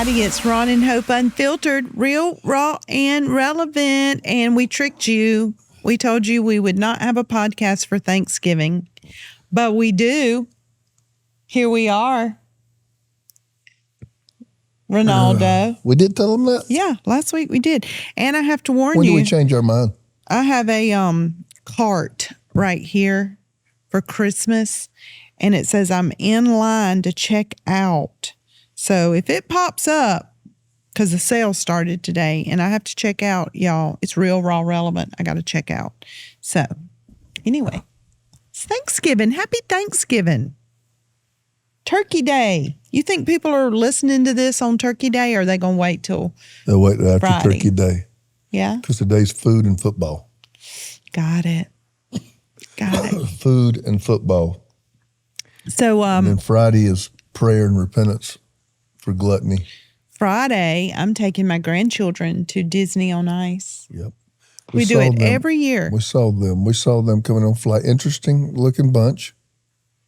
everybody. It's Ron and Hope Unfiltered, real, raw, and relevant. And we tricked you. We told you we would not have a podcast for Thanksgiving, but we do. Here we are. Ronaldo. We did tell them that? Yeah, last week we did. And I have to warn When you. do we change our mind? I have a cart right here for Christmas, and it says I'm in line to check out. So if it pops up, because the sale started today, and I have to check out, y'all, it's real, raw, relevant. I got to check out. So anyway, it's Thanksgiving. Happy Thanksgiving. Turkey Day. You think people are listening to this on Turkey Day, or are they going to wait till They'll wait after Friday? Turkey Day. Yeah? Because today's food and football. Got it. Got it. Food and football. So And then Friday is prayer and repentance for gluttony. Friday, I'm taking my grandchildren to Disney on Ice. Yep. We do it every year. We saw them. We saw them coming on flight. Interesting looking bunch.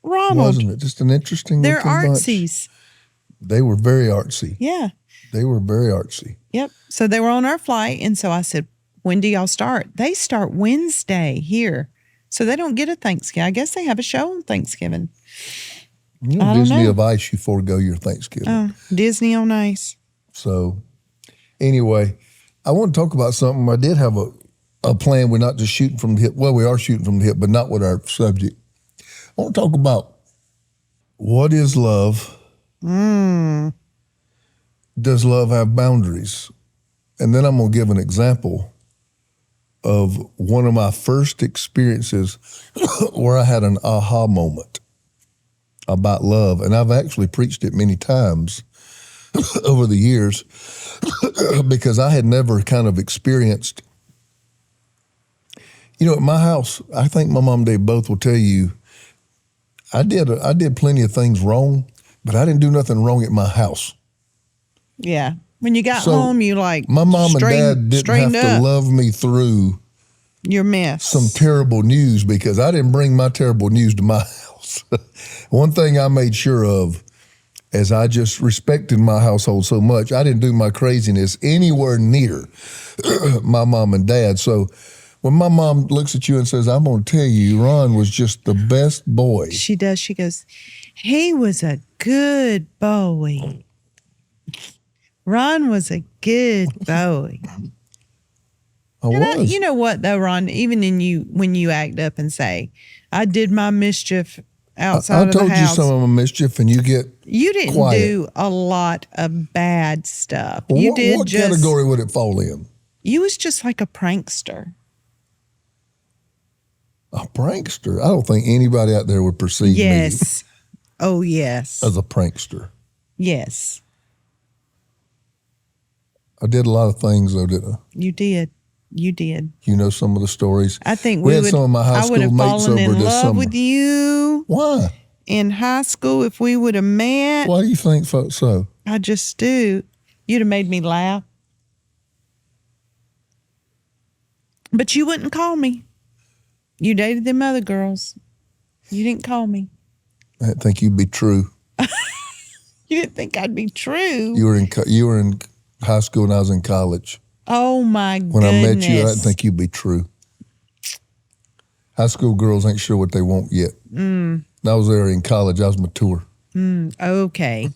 Ronald. Wasn't it? Just an interesting They're looking bunch. artsies. They were very artsy. Yeah. They were very artsy. Yep. So they were on our flight. And so I said, when do y'all start? They start Wednesday here. So they don't get a Thanksgiving. I guess they have a show on Thanksgiving. You I don't Disney know. of Ice, you forego your Thanksgiving. Oh, Disney on Ice. So anyway, I want to talk about something. I did have a plan. We're not just shooting from the hip. Well, we are shooting from the hip, but not with our subject. I want to talk about what is love? Does love have boundaries? And then I'm going to give an example of one of my first experiences where I had an aha moment about love. And I've actually preached it many times over the years because I had never kind of experienced, at my house, I think my mom and dad both will tell you, I did plenty of things wrong, but I didn't do nothing wrong at my house. Yeah. When you got So, home, you like my mom and dad didn't have to love me through your mess. some terrible news because I didn't bring my terrible news to my house. One thing I made sure of is I just respected my household so much, I didn't do my craziness anywhere near my mom and dad. So when my mom looks at you and says, I'm going to tell you, Ron was just the best boy. She does. She goes, he was a good boy. Ron was a good boy. I was. You know what, though, Ron? Even when you act up and say, I did my mischief outside of the house. I told you some of my mischief, and you didn't quiet. do a lot of bad stuff. Well, You what, did what just. category would it fall in? You was just like a prankster. A prankster? I don't think anybody out there would perceive Yes. Oh, yes. me as a prankster. Yes. I did a lot of things, though, didn't I? You did. You did. You know some of the stories. I think we had some of my high I would school have mates fallen over in this love summer. with you Why? in high school if we would have met. Why do you think so? I just do. You'd have made me laugh. But you wouldn't call me. You dated them other girls. You didn't call me. I didn't think you'd be true. You didn't think I'd be true. You were in high school and I was in college. Oh, my goodness. When I met you, I didn't think you'd be true. High school girls ain't sure what they want yet. I was there in college. I was mature. Okay.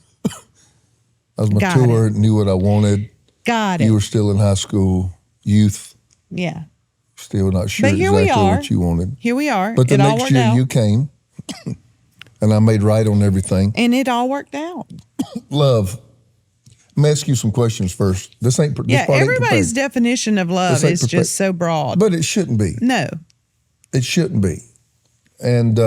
I was mature, knew what I wanted. Got it. You were still in high school, youth, Yeah. still not sure But here we exactly are. what you wanted. Here we are. But the It all next worked year out. you came, and I made right on everything. And it all worked out. Love. Let me ask you some questions first. This ain't this Yeah, part ain't everybody's prepared. definition of love This ain't is prepared. just so broad. But it shouldn't be. No. It shouldn't be. And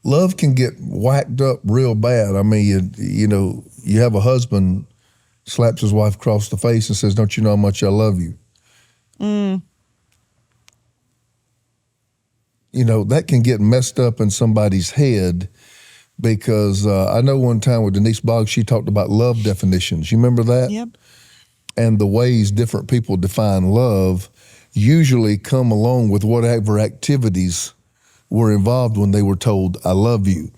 love can get whacked up real bad. I mean, you have a husband slaps his wife across the face and says, don't you know how much I love you? That can get messed up in somebody's head because I know one time with Denise Boggs, she talked about love definitions. You remember that? Yep. And the ways different people define love usually come along with whatever activities were involved when they were told, I love you.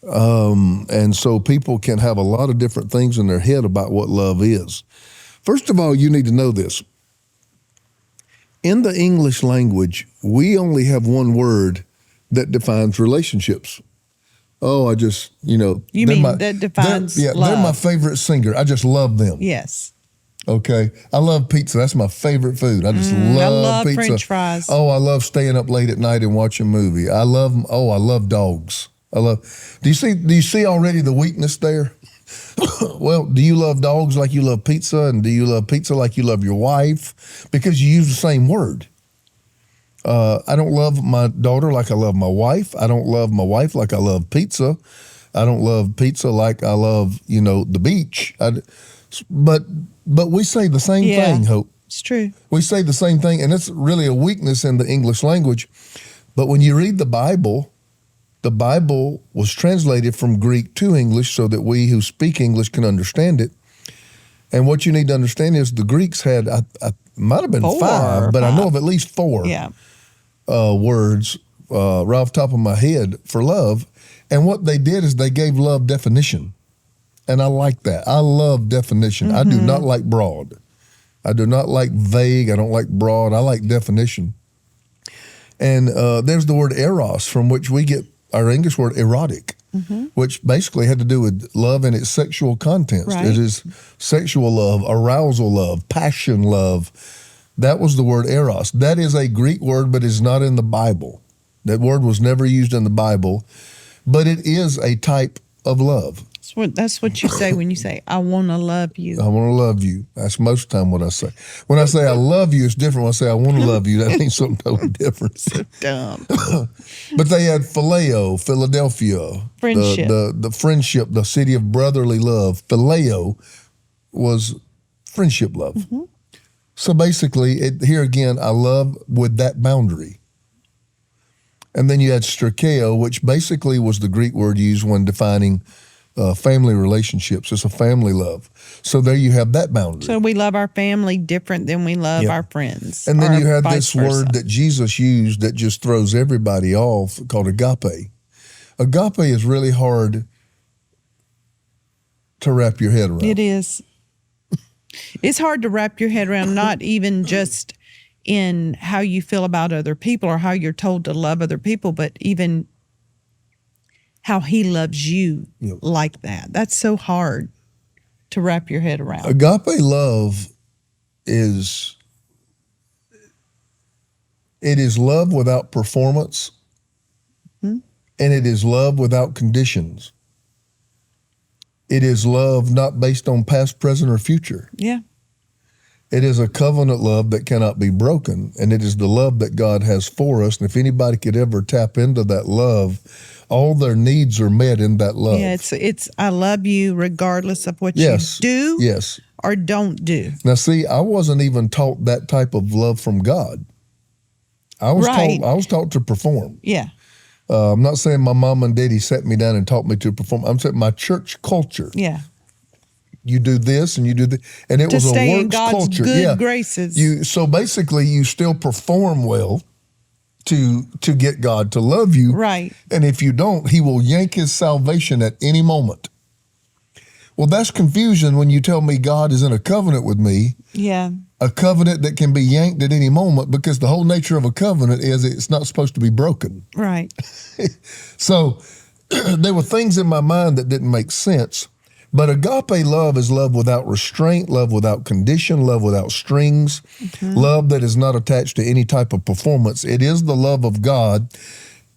And so people can have a lot of different things in their head about what love is. First of all, you need to know this. In the English language, we only have one word that defines relationships. Oh, I just, You mean that defines they're love? my favorite singer. I just love them. Yes. Okay. I love pizza. That's my favorite food. I just I love love pizza. French fries. Oh, I love staying up late at night and watching a movie. I love dogs. Do you see already the weakness there? Well, do you love dogs like you love pizza? And do you love pizza like you love your wife? Because you use the same word. I don't love my daughter like I love my wife. I don't love my wife like I love pizza. I don't love pizza like I love, the beach. But we say the same thing, Hope. It's true. We say the same thing, and it's really a weakness in the English language. But when you read the Bible was translated from Greek to English so that we who speak English can understand it. And what you need to understand is the Greeks had, I might have been 5, but I know of at least 4 words right off the top of my head for love. And what they did is they gave love definition. And I like that. I love definition. I do not like broad. I do not like vague. I don't like broad. I like definition. And there's the word eros, from which we get our English word erotic, which basically had to do with love and its sexual contents. Right. It is sexual love, arousal love, passion love. That was the word eros. That is a Greek word, but is not in the Bible. That word was never used in the Bible, but it is a type of love. That's what you say when you say, I want to love you. I want to love you. That's most of the time what I say. When I say I love you, it's different. When I say I want to love you, that means something totally different. So dumb. But they had phileo, Philadelphia. Friendship. The friendship, the city of brotherly love. Phileo was friendship love. So basically, here again, I love with that boundary. And then you had strikeo, which basically was the Greek word used when defining family relationships. It's a family love. So there you have that boundary. So we love our family different than we love our friends. And then you had this versa. word that Jesus used that just throws everybody off called agape. Agape is really hard to wrap your head around. It is. It's hard to wrap your head around, not even just in how you feel about other people or how you're told to love other people, but even how he loves you like that. That's so hard to wrap your head around. Agape love is love without performance, and it is love without conditions. It is love not based on past, present, or future. Yeah. It is a covenant love that cannot be broken, and it is the love that God has for us. And if anybody could ever tap into that love, all their needs are met in that love. Yeah, it's I love you regardless of what you do or don't do. Now, see, I wasn't even taught that type of love from God. I was taught to perform. Yeah. I'm not saying my mom and daddy sat me down and taught me to perform. I'm saying my church culture. Yeah. You do this and you do this. And it was a stay works in God's culture. good graces. So basically you still perform well to get God to love you. Right. And if you don't, he will yank his salvation at any moment. Well, that's confusion when you tell me God is in a covenant with me. Yeah. A covenant that can be yanked at any moment, because the whole nature of a covenant is it's not supposed to be broken. Right. So there were things in my mind that didn't make sense. But agape love is love without restraint, love without condition, love without strings, love that is not attached to any type of performance. It is the love of God.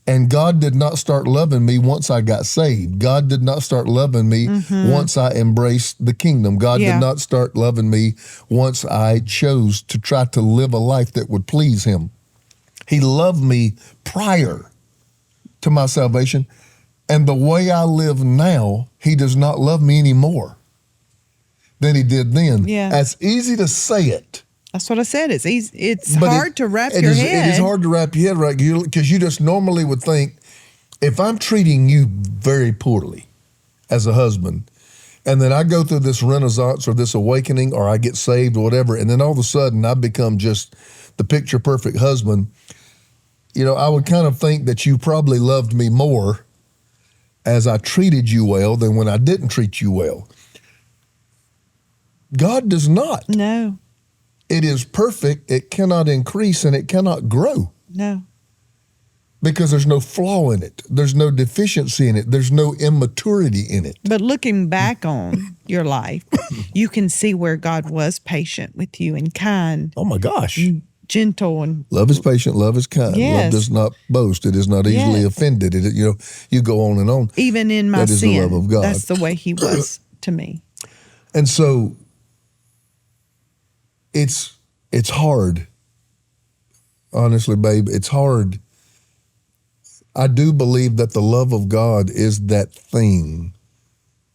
And God did not start loving me once I got saved. God did not start loving me once I embraced the kingdom. God did not start loving me once I chose to try to live a life that would please him. He loved me prior to my salvation. And the way I live now, he does not love me any more than he did then. Yeah. It's easy to say it. That's what I said. It's easy. It's hard to wrap your head. It is hard to wrap your head right, because you just normally would think, if I'm treating you very poorly as a husband, and then I go through this renaissance or this awakening, or I get saved or whatever, and then all of a sudden I become just the picture perfect husband, I would kind of think that you probably loved me more as I treated you well than when I didn't treat you well. God does not. No. It is perfect. It cannot increase and it cannot grow. No. Because there's no flaw in it. There's no deficiency in it. There's no immaturity in it. But looking back on your life, you can see where God was patient with you and kind. Oh my gosh. Gentle and love is patient, love is kind. Yes. Love does not boast. It is not easily offended. You go on and on. even in my That is sin, the love of God. that's the way he was to me. And so it's hard. Honestly, babe, it's hard. I do believe that the love of God is that thing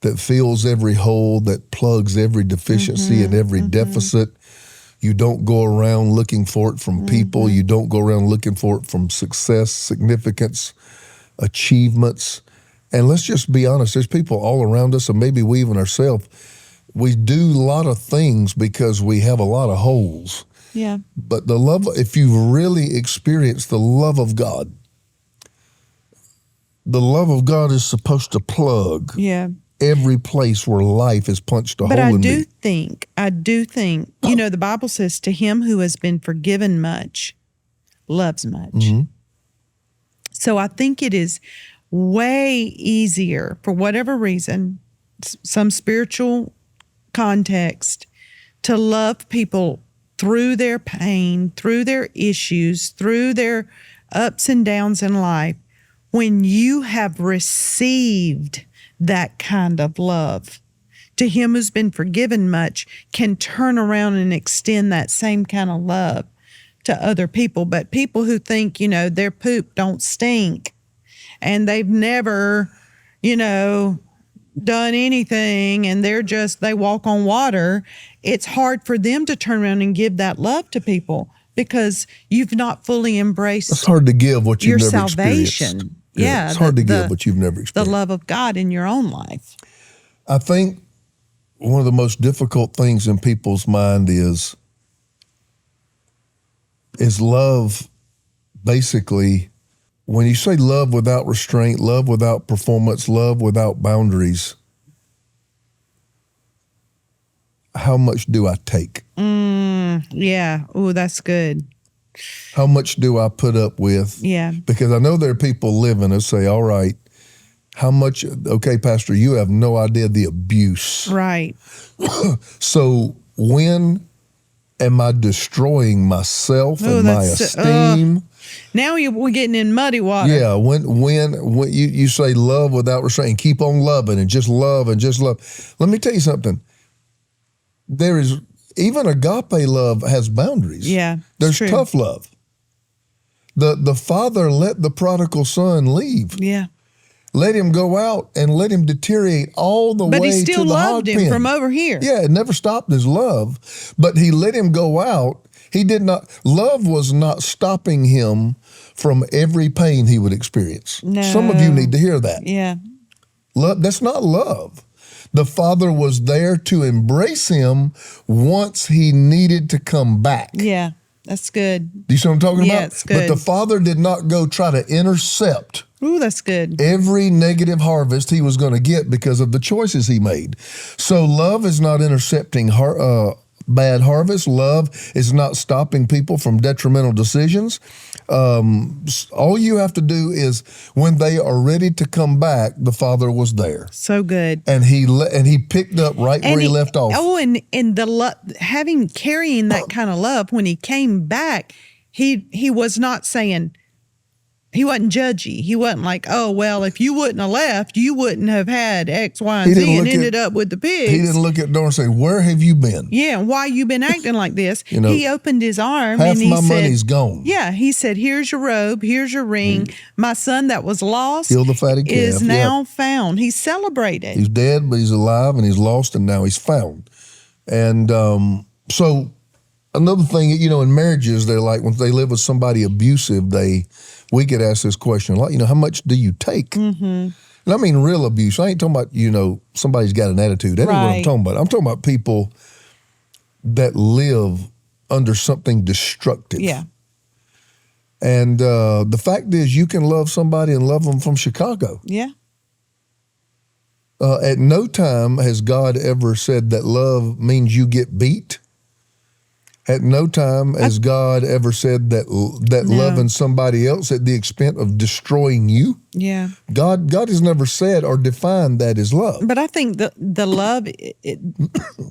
that fills every hole, that plugs every deficiency and every deficit. You don't go around looking for it from people. You don't go around looking for it from success, significance, achievements. And let's just be honest, there's people all around us, and maybe we even ourselves, we do a lot of things because we have a lot of holes. Yeah. But the love, if you've really experienced the love of God, the love of God is supposed to plug every place where life has punched a hole But I in do me. think, the Bible says, to him who has been forgiven much, loves much. Mm-hmm. So I think it is way easier, for whatever reason, some spiritual context, to love people through their pain, through their issues, through their ups and downs in life, when you have received that kind of love. To him who's been forgiven much can turn around and extend that same kind of love to other people. But people who think, their poop don't stink and they've never, done anything and they walk on water, it's hard for them to turn around and give that love to people because you've not fully embraced It's hard to give what your you've never salvation. experienced. Yeah, it's hard to give what you've never experienced. The love of God in your own life. I think one of the most difficult things in people's mind is love. Basically, when you say love without restraint, love without performance, love without boundaries, how much do I take? Yeah. Oh, that's good. How much do I put up with? Yeah. Because I know there are people living who say, all right, how much, okay, Pastor, you have no idea the abuse. Right. So when am I destroying myself and my esteem? Now we're getting in muddy water. Yeah, when you say love without restraint, keep on loving and just love and just love. Let me tell you something. There is, even agape love has boundaries. Yeah, there's true. Tough love. The father let the prodigal son leave. Yeah. Let him go out and let him deteriorate all the way to the hog pen. But he still loved him from over here. Yeah, it never stopped his love, but he let him go out. He did not, love was not stopping him from every pain he would experience. No. Some of you need to hear that. Yeah. Love, that's not love. The father was there to embrace him once he needed to come back. Yeah, that's good. Do you see what I'm talking about? Yeah, it's good. But the father did not go try to intercept Ooh, that's good. every negative harvest he was going to get because of the choices he made. So love is not intercepting bad harvest. Love is not stopping people from detrimental decisions. All you have to do is, when they are ready to come back, the father was there. So good. And he picked up right where he left off. Oh, and the carrying that kind of love, when he came back, he was not saying, he wasn't judgy. He wasn't like, oh, well, if you wouldn't have left, you wouldn't have had X, Y, and Z and ended up with the pigs. He didn't look at the door and say, where have you been? Yeah, why you been acting like this? He opened his arm half and he my said, money's gone. Yeah, he said, here's your robe, here's your ring. My son that was lost Kill the fatted calf. is now found. He celebrated. He's dead, but he's alive, and he's lost, and now he's found. And so another thing, in marriages, they're like, when they live with somebody abusive, we get asked this question a lot, how much do you take? Mm-hmm. And I mean real abuse. I ain't talking about, somebody's got an attitude. That ain't what I'm talking about. I'm talking about people that live under something destructive. Yeah. And the fact is, you can love somebody and love them from Chicago. Yeah. At no time has God ever said that love means you get beat. At no time has God ever said that No. loving somebody else at the expense of destroying you. Yeah. God has never said or defined that as love. But I think the love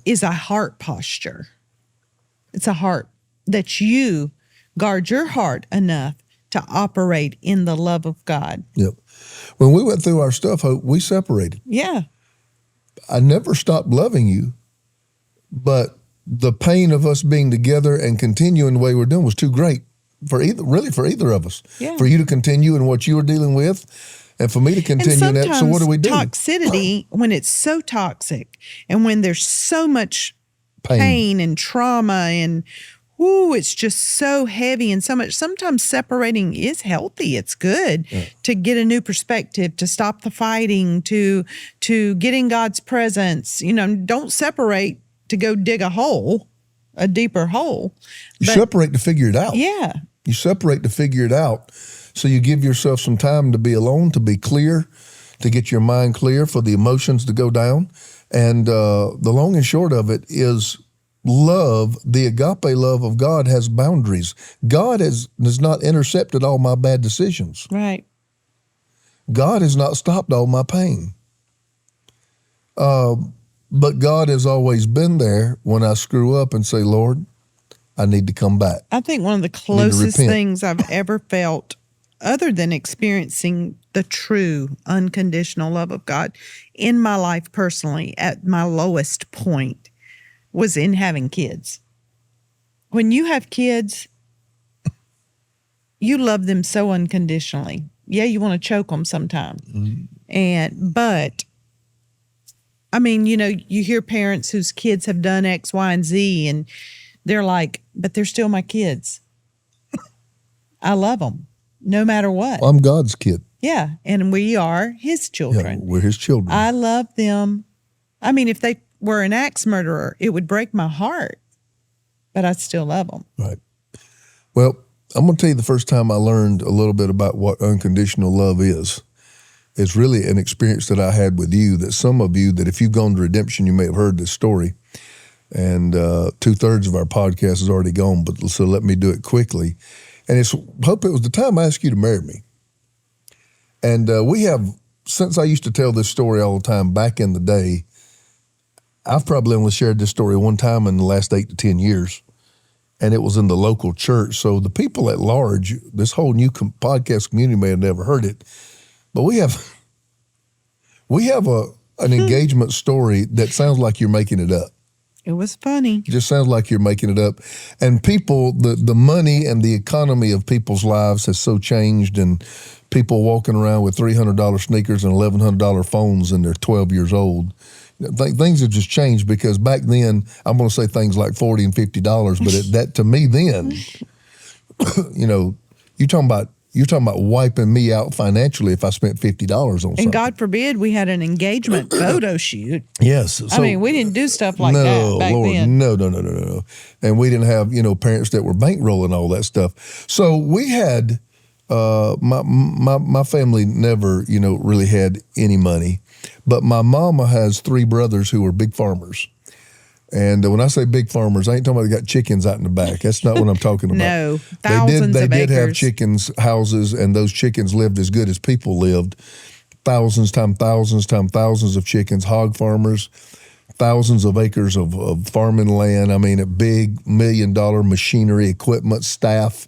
is a heart posture. It's a heart that you guard your heart enough to operate in the love of God. Yep. When we went through our stuff, Hope, we separated. Yeah. I never stopped loving you, but the pain of us being together and continuing the way we're doing was too great for either of us. Yeah. For you to continue in what you were dealing with, and for me to continue in that. So what do we do? Toxicity, when it's so toxic, and when there's so much pain and trauma, and it's just so heavy and so much. Sometimes separating is healthy. It's good to get a new perspective, to stop the fighting, to get in God's presence. Don't separate to go dig a deeper hole. You separate to figure it out. Yeah. You separate to figure it out. So you give yourself some time to be alone, to be clear, to get your mind clear, for the emotions to go down. And the long and short of it is love, the agape love of God, has boundaries. God has not intercepted all my bad decisions. Right. God has not stopped all my pain. But God has always been there when I screw up and say, Lord, I need to come back. I think one of the closest things I've ever felt, other than experiencing the true unconditional love of God in my life personally at my lowest point, was in having kids. When you have kids, you love them so unconditionally. Yeah, you want to choke them sometimes. Mm-hmm. But I mean, you hear parents whose kids have done X, Y, and Z, and they're like, but they're still my kids. I love them no matter what. Well, I'm God's kid. Yeah, and we are his children. Yeah, we're his children. I love them. I mean, if they were an axe murderer, it would break my heart, but I still love them. Right. Well, I'm going to tell you the first time I learned a little bit about what unconditional love is. It's really an experience that I had with you, that some of you, that if you've gone to Redemption, you may have heard this story. And 2/3 of our podcast is already gone, but so let me do it quickly. And Hope, it was the time I asked you to marry me. And we have, since I used to tell this story all the time back in the day, I've probably only shared this story one time in the last 8 to 10 years. And it was in the local church. So the people at large, this whole new podcast community may have never heard it. But we have an engagement story that sounds like you're making it up. It was funny. It just sounds like you're making it up. And people, the money and the economy of people's lives has so changed, and people walking around with $300 sneakers and $1,100 phones, and they're 12 years old. Things have just changed, because back then, I'm going to say things like $40 and $50, but that to me then, you're talking about wiping me out financially if I spent $50 on something. And God forbid we had an engagement photo shoot. Yes. So, we didn't do stuff like that back then. No. And we didn't have, parents that were bankrolling all that stuff. So we had, my family never, really had any money. But my mama has 3 brothers who are big farmers. And when I say big farmers, I ain't talking about they got chickens out in the back. That's not what I'm talking about. No, thousands of acres. They did have chickens, houses, and those chickens lived as good as people lived. Thousands of chickens, hog farmers, thousands of acres of farming land. I mean, a big $1 million machinery, equipment, staff.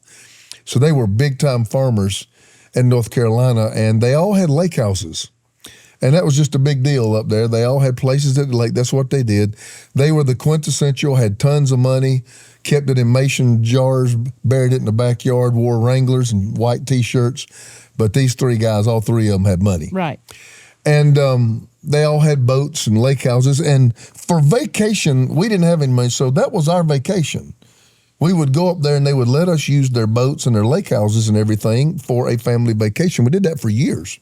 So they were big-time farmers in North Carolina, and they all had lake houses. And that was just a big deal up there. They all had places at the lake. That's what they did. They were the quintessential, had tons of money, kept it in mason jars, buried it in the backyard, wore Wranglers and white T-shirts. But these 3 guys, all 3 of them had money. Right. And they all had boats and lake houses. And for vacation, we didn't have any money, so that was our vacation. We would go up there and they would let us use their boats and their lake houses and everything for a family vacation. We did that for years.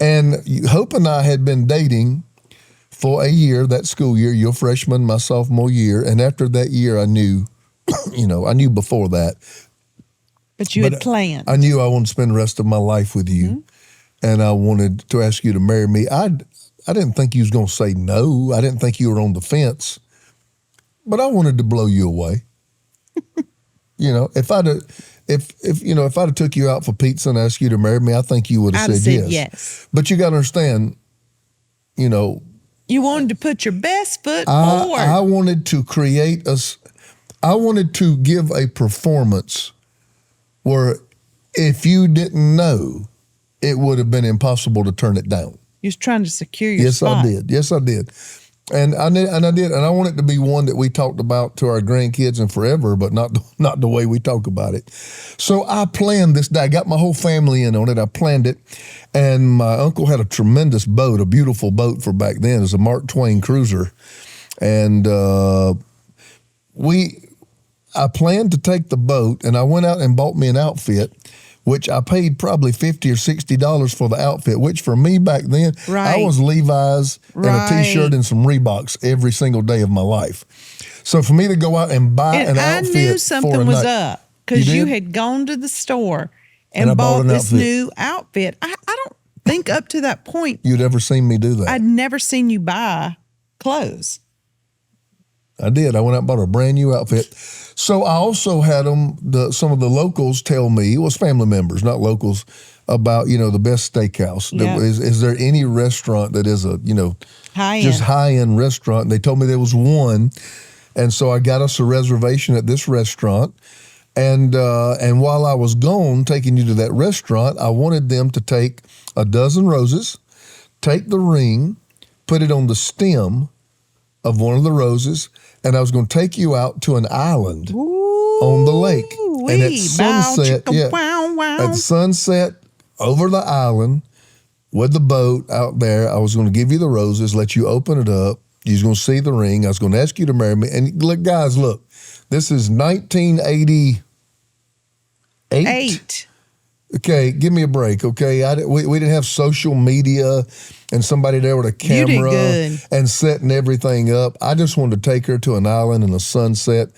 And Hope and I had been dating for a year, that school year, your freshman, my sophomore year. And after that year, I knew, I knew before that. But you had planned. I knew I wanted to spend the rest of my life with you. Mm-hmm. And I wanted to ask you to marry me. I I didn't think you was going to say no. I didn't think you were on the fence, but I wanted to blow you away. If I'd have took you out for pizza and asked you to marry me, I think you would have said yes. But you got to understand, you wanted to put your best foot forward. I wanted to I wanted to give a performance where if you didn't know, it would have been impossible to turn it down. You was trying to secure your spot. Yes, I did. And I did. And I want it to be one that we talked about to our grandkids and forever, but not the way we talk about it. So I planned this day. I got my whole family in on it. I planned it. And my uncle had a tremendous boat, a beautiful boat for back then. It was a Mark Twain cruiser. And I planned to take the boat, and I went out and bought me an outfit, which I paid probably $50 or $60 for the outfit, which for me back then, I was Levi's and a T-shirt and some Reeboks every single day of my life. So for me to go out and buy an outfit, I knew something was up because you had gone to the store and bought this new outfit. I don't think up to that point you'd ever seen me do that. I'd never seen you buy clothes. I did. I went out and bought a brand new outfit. So I also had some of the locals tell me, it was family members, not locals, about, the best steakhouse. Yeah. Is there any restaurant that is a, high-end restaurant? And they told me there was one. And so I got us a reservation at this restaurant. And while I was gone taking you to that restaurant, I wanted them to take a dozen roses, take the ring, put it on the stem of one of the roses, and I was going to take you out to an island on the lake. And at sunset, at sunset over the island with the boat out there, I was going to give you the roses, let you open it up. You was going to see the ring. I was going to ask you to marry me. And look, guys, look, this is 1988. Okay, give me a break, okay? We didn't have social media and somebody there with a camera and setting everything up. I just wanted to take her to an island in the sunset,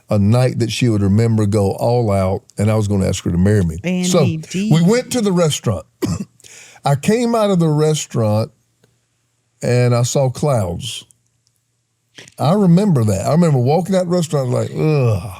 a night that she would remember, go all out, and I was going to ask her to marry me. So we went to the restaurant. I came out of the restaurant, and I saw clouds. I remember that. I remember walking out the restaurant like, ugh.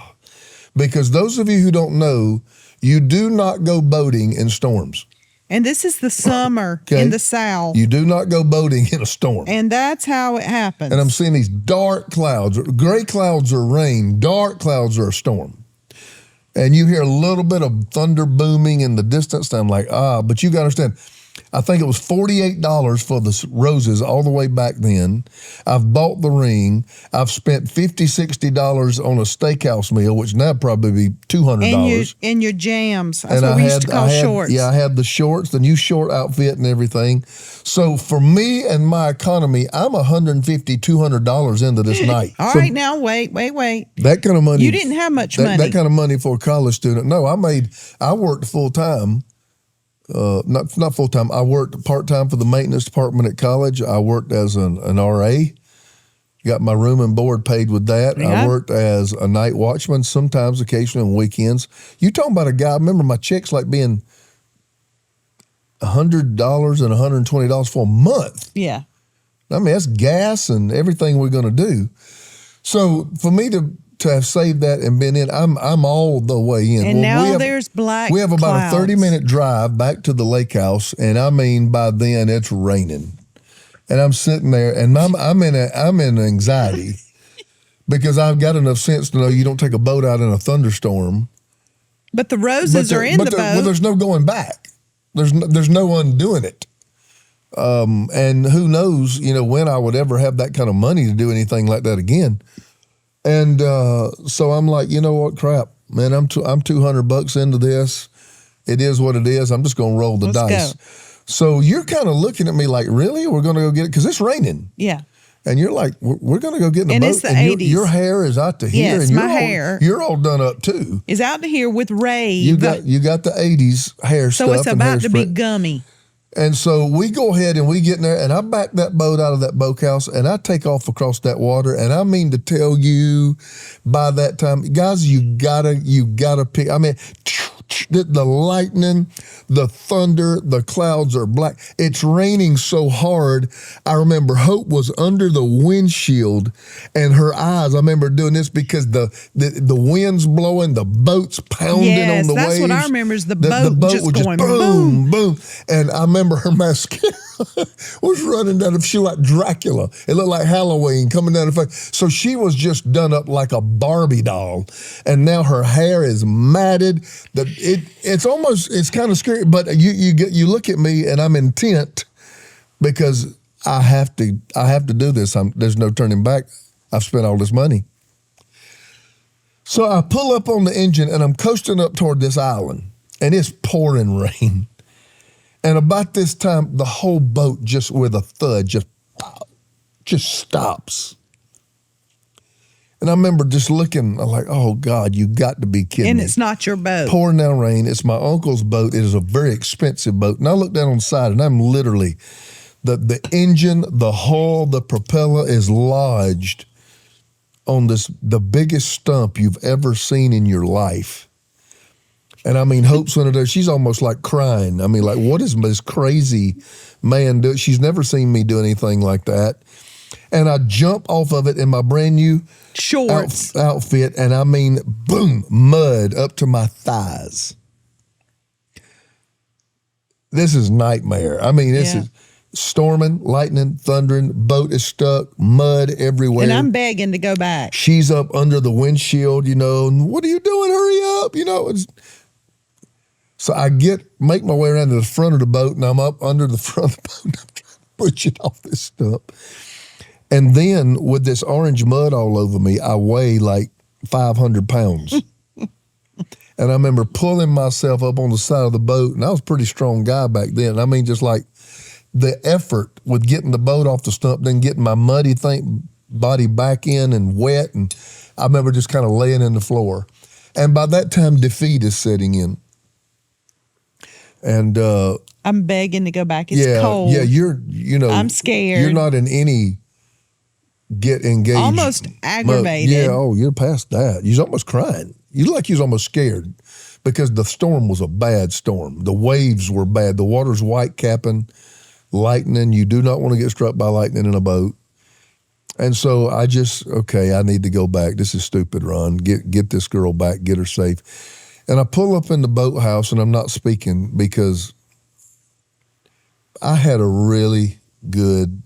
Because those of you who don't know, you do not go boating in storms. And this is the summer in the South. You do not go boating in a storm. And that's how it happens. And I'm seeing these dark clouds. Gray clouds are rain. Dark clouds are a storm. And you hear a little bit of thunder booming in the distance. And I'm like, but you got to understand, I think it was $48 for the roses all the way back then. I've bought the ring. I've spent $50, $60 on a steakhouse meal, which now probably be $200. And your jams. That's what we used to call shorts. Yeah, I had the shorts, the new short outfit and everything. So for me and my economy, I'm $150, $200 into this night. All right, now wait. That kind of money. You didn't have much money. That kind of money for a college student. No, I worked full time. Not full time. I worked part time for the maintenance department at college. I worked as an RA. Got my room and board paid with that. Yeah. I worked as a night watchman, sometimes occasionally on weekends. You talking about a guy? I remember my checks like being $100 and $120 for a month. Yeah. I mean, that's gas and everything we're going to do. So for me to have saved that and been in, I'm all the way in. And now there's black We have about clouds. a 30-minute drive back to the lake house, and I mean, by then it's raining. And I'm sitting there, and I'm in anxiety because I've got enough sense to know you don't take a boat out in a thunderstorm. But the roses are in the boat. Well, there's no going back. There's no undoing it. And who knows, when I would ever have that kind of money to do anything like that again. And so I'm like, you know what, crap, man, I'm $200 into this. It is what it is. I'm just going to roll the dice. Go. So you're kind of looking at me like, really? We're going to go get it? Because it's raining. Yeah. And you're like, we're going to go get in the and boat. It's the 80s. Your hair is out to here. Yes, and my hair. You're all done up too. Is out to here with rave. You got the 80s hair stuff. So it's about to be gummy. And so we go ahead and we get in there, and I back that boat out of that boathouse, and I take off across that water. And I mean to tell you, by that time, guys, you gotta pick. I mean, the lightning, the thunder, the clouds are black. It's raining so hard. I remember Hope was under the windshield and her eyes, I remember doing this because the wind's blowing, the boat's pounding on the waves. That's what I remember is the boat just was going just boom, boom. And I remember her mascara was running down. She was like Dracula. It looked like Halloween coming down her face. So she was just done up like a Barbie doll. And now her hair is matted. It's kind of scary. But you look at me and I'm intent because I have to do this. There's no turning back. I've spent all this money. So I pull up on the engine and I'm coasting up toward this island and it's pouring rain. And about this time, the whole boat just with a thud just stops. And I remember just looking, I'm like, oh God, you got to be kidding me. And it's not your boat. Pouring down rain. It's my uncle's boat. It is a very expensive boat. And I look down on the side and I'm literally, the engine, the hull, the propeller is lodged on the biggest stump you've ever seen in your life. And I mean, Hope's under there. She's almost like crying. I mean, like, what is this crazy man do? She's never seen me do anything like that. And I jump off of it in my brand new shorts outfit. And I mean, boom, mud up to my thighs. This is nightmare. I mean, this is storming, lightning, thundering, boat is stuck, mud everywhere. And I'm begging to go back. She's up under the windshield, and what are you doing? Hurry up, So I make my way around to the front of the boat, and I'm up under the front of the boat. I'm trying to push it off this stuff. And then with this orange mud all over me, I weigh like 500 pounds. And I remember pulling myself up on the side of the boat, and I was a pretty strong guy back then. I mean, just like the effort with getting the boat off the stump, then getting my muddy body back in and wet. And I remember just kind of laying in the floor. And by that time, defeat is setting in. And I'm begging to go back. It's cold. Yeah, I'm scared. You're not in any get engaged. Almost aggravated. You're past that. You're almost crying. You look like you was almost scared because the storm was a bad storm. The waves were bad. The water's white capping, lightning. You do not want to get struck by lightning in a boat. And so I need to go back. This is stupid, Ron. Get this girl back. Get her safe. And I pull up in the boathouse and I'm not speaking because I had a really good,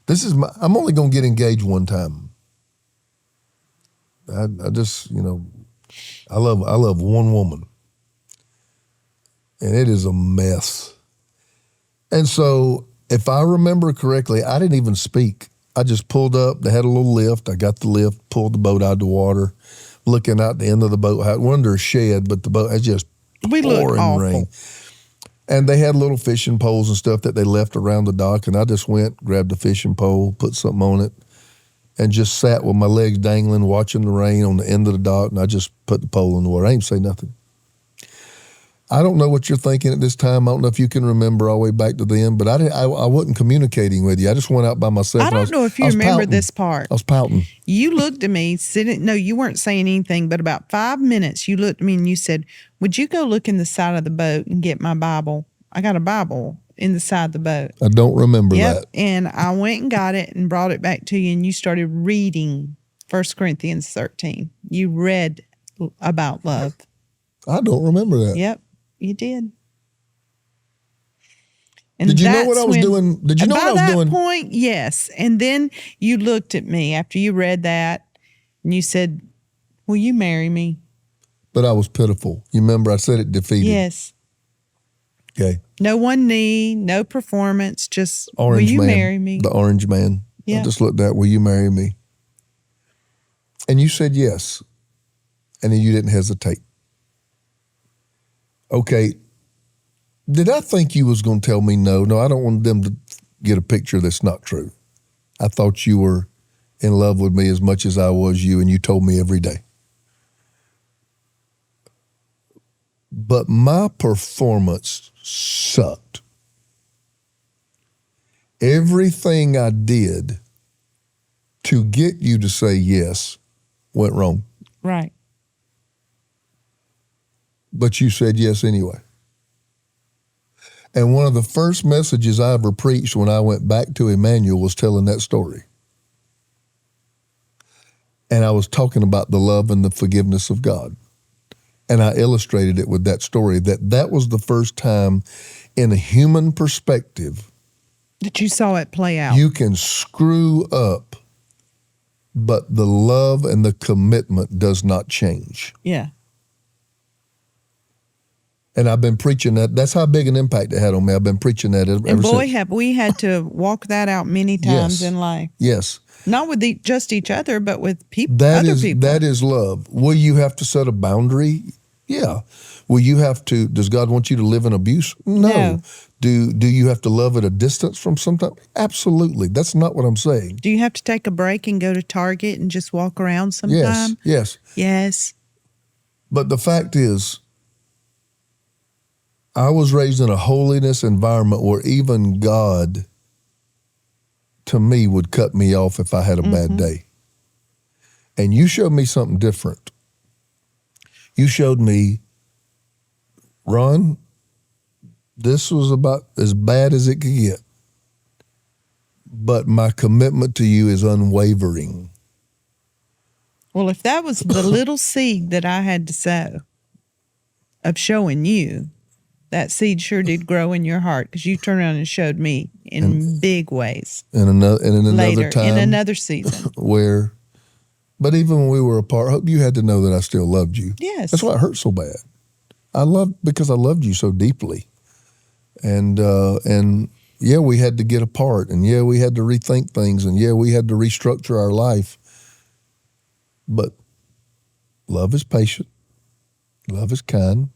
I'm only going to get engaged one time. I just, I love one woman. And it is a mess. And so if I remember correctly, I didn't even speak. I just pulled up. They had a little lift. I got the lift, pulled the boat out of the water, looking out the end of the boat. We're under a shed, but the boat has just pouring rain. And they had little fishing poles and stuff that they left around the dock. And I just went, grabbed a fishing pole, put something on it, and just sat with my legs dangling, watching the rain on the end of the dock. And I just put the pole in the water. I ain't say nothing. I don't know what you're thinking at this time. I don't know if you can remember all the way back to then, but I wasn't communicating with you. I just went out by myself. I don't know if you remember this part. I was pouting. You looked at me sitting. No, you weren't saying anything, but about 5 minutes, you looked at me and you said, would you go look in the side of the boat and get my Bible? I got a Bible in the side of the boat. I don't remember that. And I went and got it and brought it back to you, and you started reading 1 Corinthians 13. You read about love. I don't remember that. Yep. You did. And did you know what I was doing? Did you know what I was doing? By that point, yes. And then you looked at me after you read that and you said, will you marry me? But I was pitiful. You remember I said it defeated. Yes. Okay. No one need, no performance, just orange will you man, marry me? The orange man. Yeah. I just looked at, will you marry me? And you said yes. And then you didn't hesitate. Okay, did I think you was going to tell me no? No, I don't want them to get a picture that's not true. I thought you were in love with me as much as I was you, and you told me every day. But my performance sucked. Everything I did to get you to say yes went wrong. Right. but you said yes anyway. And one of the first messages I ever preached when I went back to Emmanuel was telling that story. And I was talking about the love and the forgiveness of God. And I illustrated it with that story, that was the first time in a human perspective that you saw it play out. You can screw up, but the love and the commitment does not change. Yeah. And I've been preaching that. That's how big an impact it had on me. I've been preaching that ever and boy, since. have we had to walk that out many times in life. Yes. Not with just each other, but with other people. That is love. Will you have to set a boundary? Yeah. Will you have to, does God want you to live in abuse? No. Do you have to love at a distance from something? Absolutely. That's not what I'm saying. Do you have to take a break and go to Target and just walk around sometime? Yes. But the fact is, I was raised in a holiness environment where even God, to me, would cut me off if I had a bad day. And you showed me something different. You showed me, Ron, this was about as bad as it could get. But my commitment to you is unwavering. Well, if that was the little seed that I had to sow of showing you, that seed sure did grow in your heart, because you turned around and showed me in big ways. In another later, time. In another season. But even when we were apart, Hope, you had to know that I still loved you. Yes. That's why it hurt so bad. Because I loved you so deeply. And yeah, we had to get apart, and yeah, we had to rethink things, and yeah, we had to restructure our life. But love is patient. Love is kind.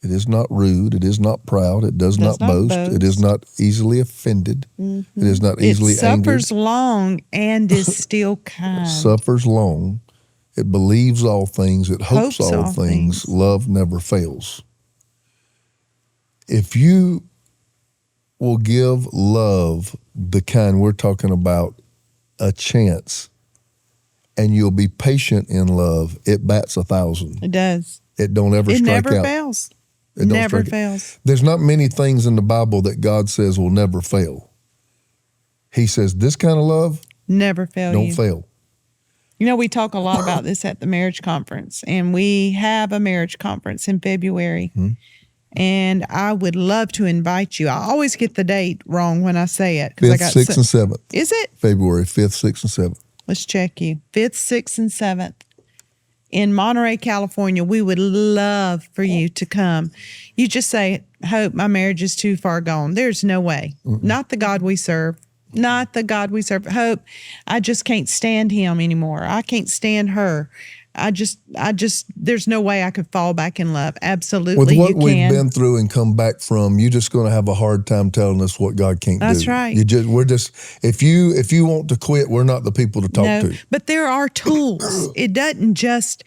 It is not rude. It is not proud. It does not boast. It is not easily offended. It is not easily angered. It suffers long and is still kind. Suffers long. It believes all things. It hopes all things. Love never fails. If you will give love, the kind we're talking about, a chance, and you'll be patient in love, it bats 1,000. It does. It don't ever strike out. It never fails. It never fails. There's not many things in the Bible that God says will never fail. He says this kind of love never don't fail. You know, we talk a lot about this at the marriage conference, and we have a marriage conference in February. And I would love to invite you. I always get the date wrong when I say it. 5th, 6th, and 7th. Is it? February 5th, 6th, and 7th. Let's check you. 5th, 6th, and 7th. In Monterey, California. We would love for you to come. You just say, Hope, my marriage is too far gone. There's no way. Not the God we serve. Not the God we serve. Hope, I just can't stand him anymore. I can't stand her. I just, there's no way I could fall back in love. Absolutely, with what we've been through and come back from, you're just going to have a hard time telling us what God can't do. That's right. If you want to quit, we're not the people to talk to. But there are tools. It doesn't just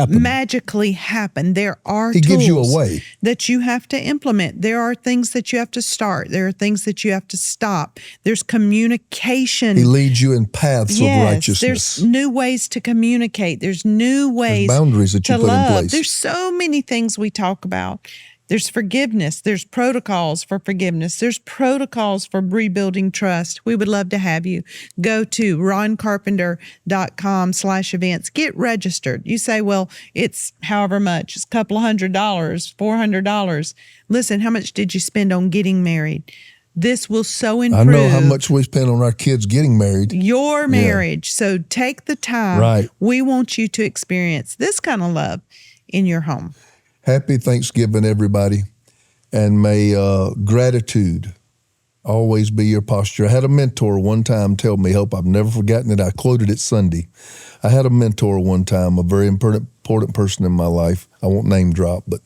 magically happen. There are tools. He gives you a way that you have to implement. There are things that you have to start. There are things that you have to stop. There's communication. He leads you in paths of righteousness. There's new ways to communicate. There's new ways. There's boundaries that you put in place. There's so many things we talk about. There's forgiveness. There's protocols for forgiveness. There's protocols for rebuilding trust. We would love to have you. Go to roncarpenter.com/events. Get registered. You say, well, it's however much. It's a couple of $100, $400. Listen, how much did you spend on getting married? This will so improve. I know how much we spend on our kids getting married. Your marriage. So take the time. Right. We want you to experience this kind of love in your home. Happy Thanksgiving, everybody, and may gratitude always be your posture. I had a mentor one time tell me, Hope, I've never forgotten it. I quoted it Sunday. I had a mentor one time, a very important person in my life. I won't name drop, but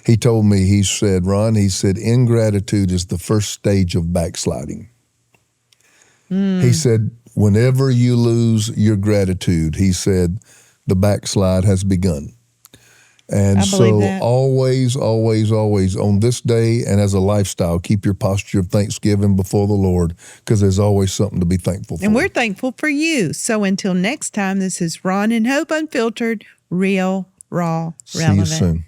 he told me, he said, Ron, ingratitude is the first stage of backsliding. He said, whenever you lose your gratitude, he said, the backslide has begun. And so always, always, always on this day and as a lifestyle, keep your posture of thanksgiving before the Lord, because there's always something to be thankful for. And we're thankful for you. So until next time, this is Ron and Hope Unfiltered, real, raw, relevant. See you soon.